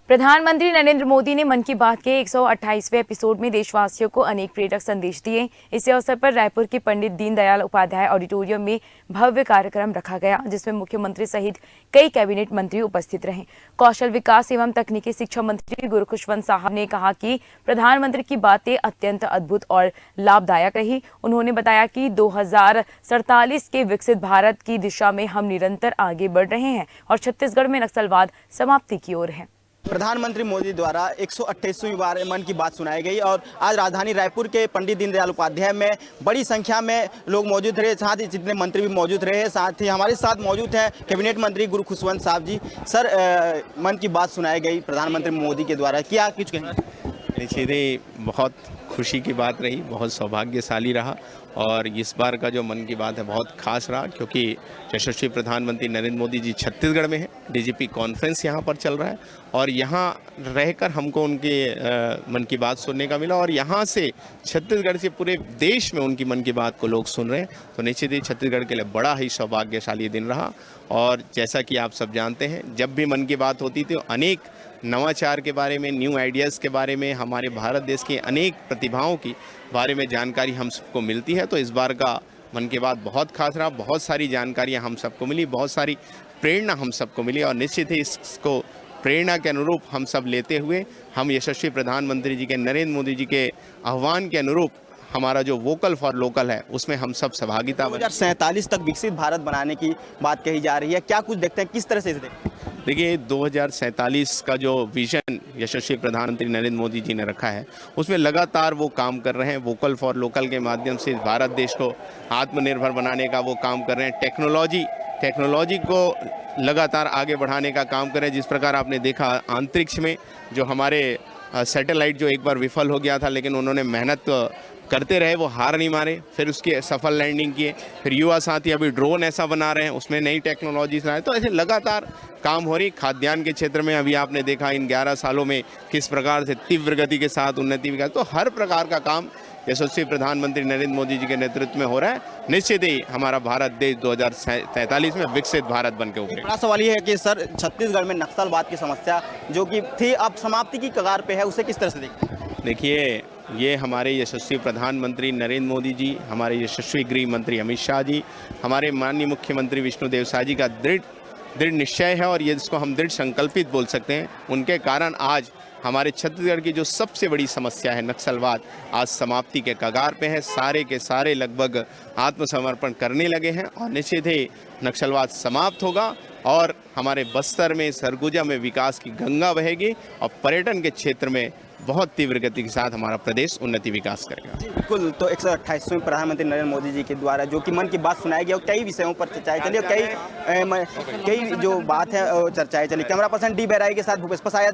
प्रधानमंत्री नरेंद्र मोदी ने मन की बात के 128वें एपिसोड में देशवासियों को अनेक प्रेरक संदेश दिए। इसी अवसर पर रायपुर के पंडित दीनदयाल उपाध्याय ऑडिटोरियम में भव्य कार्यक्रम रखा गया, जिसमें मुख्यमंत्री सहित कई कैबिनेट मंत्री उपस्थित रहे। कौशल विकास एवं तकनीकी शिक्षा मंत्री गुरुखुशवंत साहब ने कहा कि प्रधानमंत्री की बातें अत्यंत अद्भुत और लाभदायक रही। उन्होंने बताया कि 2047 के विकसित भारत की दिशा में हम निरंतर आगे बढ़ रहे हैं और छत्तीसगढ़ में नक्सलवाद समाप्ति की ओर है। प्रधानमंत्री मोदी द्वारा 128वीं बार मन की बात सुनाई गई और आज राजधानी रायपुर के पंडित दीनदयाल उपाध्याय में बड़ी संख्या में लोग मौजूद रहे, साथ ही जितने मंत्री भी मौजूद रहे। साथ ही हमारे साथ मौजूद हैं कैबिनेट मंत्री गुरुखुशवंत साहब जी। सर, मन की बात सुनाई गई प्रधानमंत्री मोदी के द्वारा, क्या कुछ कहेंगे? सीधे बहुत खुशी की बात रही, बहुत सौभाग्यशाली रहा और इस बार का जो मन की बात है बहुत खास रहा, क्योंकि यशस्वी प्रधानमंत्री नरेंद्र मोदी जी छत्तीसगढ़ में है। डीजीपी कॉन्फ्रेंस यहाँ पर चल रहा है और यहाँ रहकर हमको उनके मन की बात सुनने का मिला और यहाँ से छत्तीसगढ़ से पूरे देश में उनकी मन की बात को लोग सुन रहे हैं। तो निश्चित ही छत्तीसगढ़ के लिए बड़ा ही सौभाग्यशाली दिन रहा। और जैसा कि आप सब जानते हैं, जब भी मन की बात होती थी अनेक नवाचार के बारे में, न्यू आइडियाज़ के बारे में, हमारे भारत देश के अनेक प्रतिभाओं की बारे में जानकारी हम सबको मिलती है। तो इस बार का मन की बात बहुत खास रहा, बहुत सारी जानकारियां हम सबको मिली, बहुत सारी प्रेरणा हम सबको मिली और निश्चित ही इसको प्रेरणा के अनुरूप हम सब लेते हुए हम यशस्वी प्रधानमंत्री जी के, नरेंद्र मोदी जी के आह्वान के अनुरूप हमारा जो वोकल फॉर लोकल है उसमें हम सब सहभागिता 2047 तक विकसित भारत बनाने की बात कही जा रही है। क्या कुछ देखते हैं, किस तरह से देखते हैं? देखिए, 2047 का जो विजन यशस्वी प्रधानमंत्री नरेंद्र मोदी जी ने रखा है उसमें लगातार वो काम कर रहे हैं। वोकल फॉर लोकल के माध्यम से भारत देश को आत्मनिर्भर बनाने का वो काम कर रहे हैं। टेक्नोलॉजी को लगातार आगे बढ़ाने का काम कर रहे हैं। जिस प्रकार आपने देखा अंतरिक्ष में जो हमारे सैटेलाइट जो एक बार विफल हो गया था, लेकिन उन्होंने मेहनत करते रहे, वो हार नहीं मारे, फिर उसकी सफल लैंडिंग किए। फिर युवा साथी अभी ड्रोन ऐसा बना रहे हैं, उसमें नई टेक्नोलॉजी लाए। तो ऐसे लगातार काम हो रही। खाद्यान्न के क्षेत्र में अभी आपने देखा इन 11 सालों में किस प्रकार से तीव्र गति के साथ उन्नति विकास। तो हर प्रकार का काम यशस्वी प्रधानमंत्री नरेंद्र मोदी जी के नेतृत्व में हो रहा है। निश्चित ही हमारा भारत देश 2047 में विकसित भारत बन के उभरेगा। बड़ा सवाल ये है कि सर, छत्तीसगढ़ में नक्सलवाद की समस्या जो कि थी अब समाप्ति की कगार पे है, उसे किस तरह से देखते हैं? देखिए, ये हमारे यशस्वी प्रधानमंत्री नरेंद्र मोदी जी, हमारे यशस्वी गृह मंत्री अमित शाह जी, हमारे माननीय मुख्यमंत्री विष्णुदेव साय जी का दृढ़ निश्चय है और ये इसको हम दृढ़ संकल्पित बोल सकते हैं। उनके कारण आज हमारे छत्तीसगढ़ की जो सबसे बड़ी समस्या है नक्सलवाद, आज समाप्ति के कगार पे है। सारे के सारे लगभग आत्मसमर्पण करने लगे हैं और निश्चित ही नक्सलवाद समाप्त होगा और हमारे बस्तर में, सरगुजा में विकास की गंगा बहेगी और पर्यटन के क्षेत्र में बहुत तीव्र गति के साथ हमारा प्रदेश उन्नति विकास करेगा। बिल्कुल। तो 128वें प्रधानमंत्री नरेंद्र मोदी जी के द्वारा जो कि मन की बात सुनाई गई और कई विषयों पर चर्चाएं चली और कई जो बात है चर्चाएं चली। कैमरा पर्सन डी बेराई के साथ भूपेश पसायत।